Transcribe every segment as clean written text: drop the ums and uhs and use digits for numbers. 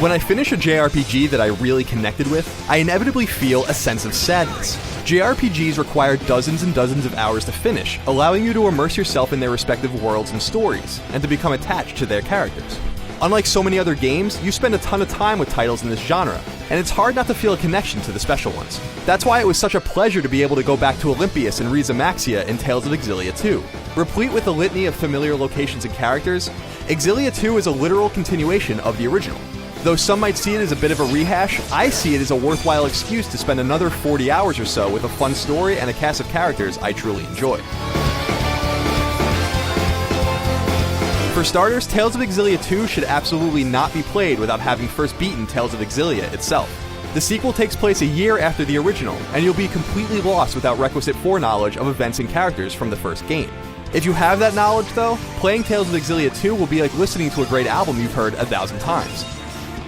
When I finish a JRPG that I really connected with, I inevitably feel a sense of sadness. JRPGs require dozens and dozens of hours to finish, allowing you to immerse yourself in their respective worlds and stories, and to become attached to their characters. Unlike so many other games, you spend a ton of time with titles in this genre, and it's hard not to feel a connection to the special ones. That's why it was such a pleasure to be able to go back to Olympias and Riza Maxia in Tales of Xillia 2. Replete with a litany of familiar locations and characters, Xillia 2 is a literal continuation of the original. Though some might see it as a bit of a rehash, I see it as a worthwhile excuse to spend another 40 hours or so with a fun story and a cast of characters I truly enjoy. For starters, Tales of Xillia 2 should absolutely not be played without having first beaten Tales of Xillia itself. The sequel takes place a year after the original, and you'll be completely lost without requisite foreknowledge of events and characters from the first game. If you have that knowledge though, playing Tales of Xillia 2 will be like listening to a great album you've heard 1,000 times.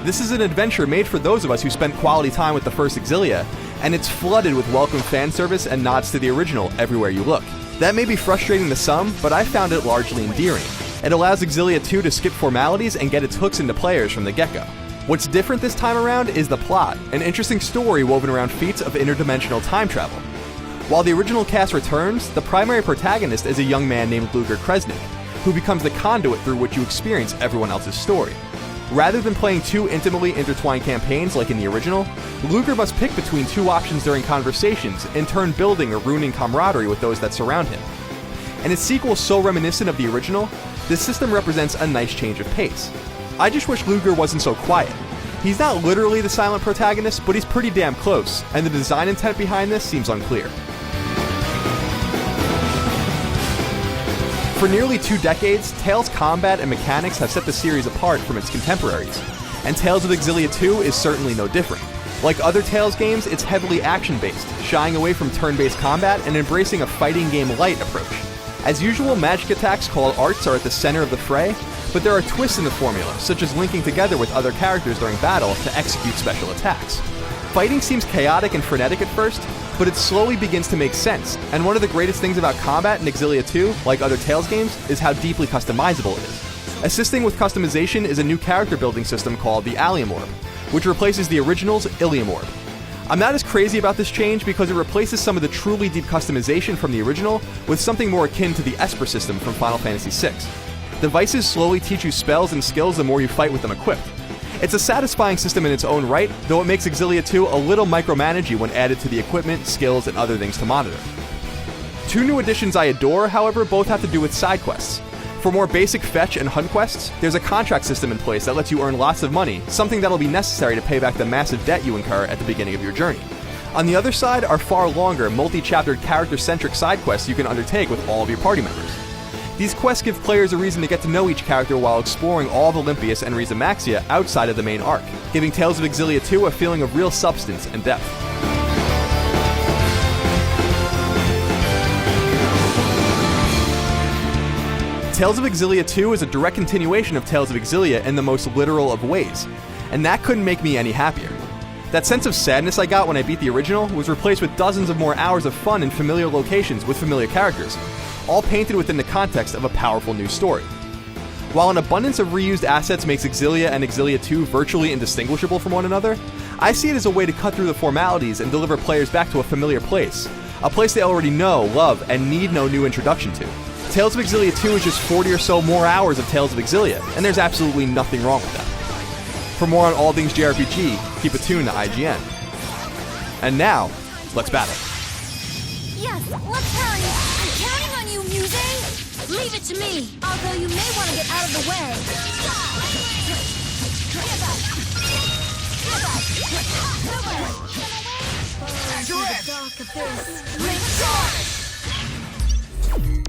This is an adventure made for those of us who spent quality time with the first Xillia, and it's flooded with welcome fan service and nods to the original everywhere you look. That may be frustrating to some, but I found it largely endearing. It allows Xillia 2 to skip formalities and get its hooks into players from the get-go. What's different this time around is the plot, an interesting story woven around feats of interdimensional time travel. While the original cast returns, the primary protagonist is a young man named Luger Kresnik, who becomes the conduit through which you experience everyone else's story. Rather than playing two intimately intertwined campaigns like in the original, Luger must pick between two options during conversations, in turn building or ruining camaraderie with those that surround him. And its sequel is so reminiscent of the original, this system represents a nice change of pace. I just wish Luger wasn't so quiet. He's not literally the silent protagonist, but he's pretty damn close, and the design intent behind this seems unclear. For nearly 2 decades, Tales' combat and mechanics have set the series apart from its contemporaries, and Tales of Xillia 2 is certainly no different. Like other Tales games, it's heavily action-based, shying away from turn-based combat and embracing a fighting game light approach. As usual, magic attacks called arts are at the center of the fray, but there are twists in the formula, such as linking together with other characters during battle to execute special attacks. Fighting seems chaotic and frenetic at first, but it slowly begins to make sense, and one of the greatest things about combat in Xillia 2, like other Tales games, is how deeply customizable it is. Assisting with customization is a new character building system called the Allium Orb, which replaces the original's Ilium Orb. I'm not as crazy about this change because it replaces some of the truly deep customization from the original with something more akin to the Esper system from Final Fantasy VI. Devices slowly teach you spells and skills the more you fight with them equipped. It's a satisfying system in its own right, though it makes Xillia 2 a little micromanagey when added to the equipment, skills, and other things to monitor. 2 new additions I adore, however, both have to do with side quests. For more basic fetch and hunt quests, there's a contract system in place that lets you earn lots of money, something that'll be necessary to pay back the massive debt you incur at the beginning of your journey. On the other side are far longer, multi-chaptered, character-centric side quests you can undertake with all of your party members. These quests give players a reason to get to know each character while exploring all of Olympias and Riza Maxia outside of the main arc, giving Tales of Xillia 2 a feeling of real substance and depth. Tales of Xillia 2 is a direct continuation of Tales of Xillia in the most literal of ways, and that couldn't make me any happier. That sense of sadness I got when I beat the original was replaced with dozens of more hours of fun in familiar locations with familiar characters, all painted within the context of a powerful new story. While an abundance of reused assets makes Xillia and Xillia 2 virtually indistinguishable from one another, I see it as a way to cut through the formalities and deliver players back to a familiar place, a place they already know, love, and need no new introduction to. Tales of Xillia 2 is just 40 or so more hours of Tales of Xillia, and there's absolutely nothing wrong with that. For more on all things JRPG, keep attuned to IGN. And now, let's battle. Yes, let's hurry! I'm counting on you, Muse! Leave it to me, although you may want to get out of the way. Through the dark abyss, ring charge!